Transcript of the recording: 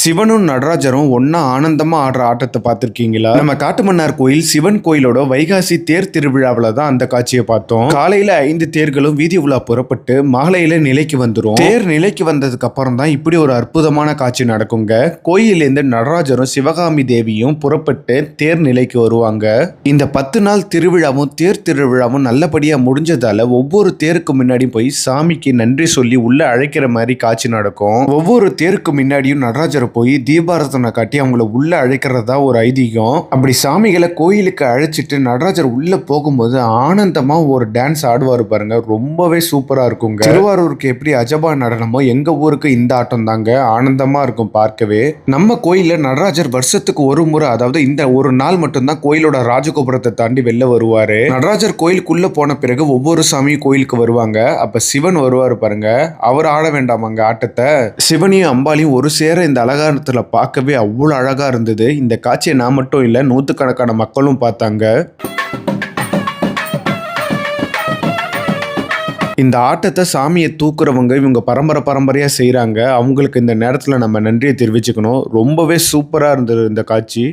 சிவனும் நடராஜரும் ஒன்னா ஆனந்தமா ஆடுற ஆட்டத்தை பார்த்திருக்கீங்களா? நம்ம காட்டுமன்னார் கோயில் சிவன் கோயிலோட வைகாசி தேர் திருவிழாவில தான் அந்த காட்சியை பார்த்தோம். காலையில 5 தேர்களும் வீதி உலா புறப்பட்டு மாலையில நிலைக்கு வந்துரும். தேர் நிலைக்கு வந்ததுக்கு அப்புறம் தான் இப்படி ஒரு அற்புதமான காட்சி நடக்குங்க. கோயிலிருந்து நடராஜரும் சிவகாமி தேவியும் புறப்பட்டு தேர் நிலைக்கு வருவாங்க. இந்த 10 நாள் திருவிழாவும் தேர் திருவிழாவும் நல்லபடியா முடிஞ்சதால ஒவ்வொரு தேருக்கு முன்னாடி போய் சாமிக்கு நன்றி சொல்லி உள்ள அழைக்கிற மாதிரி காட்சி நடக்கும். ஒவ்வொரு தேருக்கு முன்னாடியும் நடராஜர் போய் தீபாரதனை காட்டி அவங்கள உள்ள அழைக்கிறதா ஒரு ஐதீகம். அப்படி சாமிகளை கோயிலுக்கு அழைச்சிட்டு நடராஜர் உள்ள போகும்போது ஆனந்தமா ஒரு டான்ஸ் ஆடுவாரு பாருங்க, ரொம்பவே சூப்பரா இருக்குங்க. திருவாரூருக்கு எப்படி அஜபா நடனமோ எங்க ஊருக்கு இந்த ஆட்டம் தாங்க ஆனந்தமா இருக்கும் பார்க்கவே. நம்ம கோயில நடராஜர் வருஷத்துக்கு ஒரு முறை, அதாவது இந்த ஒரு நாள் மட்டும்தான் கோயிலோட ராஜகோபுரத்தை தாண்டி வெளில வருவாரு. நடராஜர் கோயிலுக்குள்ள போன பிறகு ஒவ்வொரு சாமியும் கோயிலுக்கு வருவாங்க. அப்ப சிவன் வருவாரு பாருங்க, அவர் ஆட வேண்டாமாங்க ஆட்டத்தை. சிவனையும் அம்பாலையும் ஒரு சேர இந்த அலங்காரத்துல பார்க்கவே அவ்வளவு அழகா இருந்தது. இந்த காட்சியை நான் மட்டும் இல்ல, நூத்துக்கணக்கான மக்களும் பார்த்தாங்க. இந்த ஆட்டத்தை சாமியை தூக்குறவங்க இவங்க பரம்பரையா செய்யறாங்க. அவங்களுக்கு இந்த நேரத்துல நம்ம நன்றியை தெரிவிச்சுக்கணும். ரொம்பவே சூப்பரா இருந்தது இந்த காட்சி.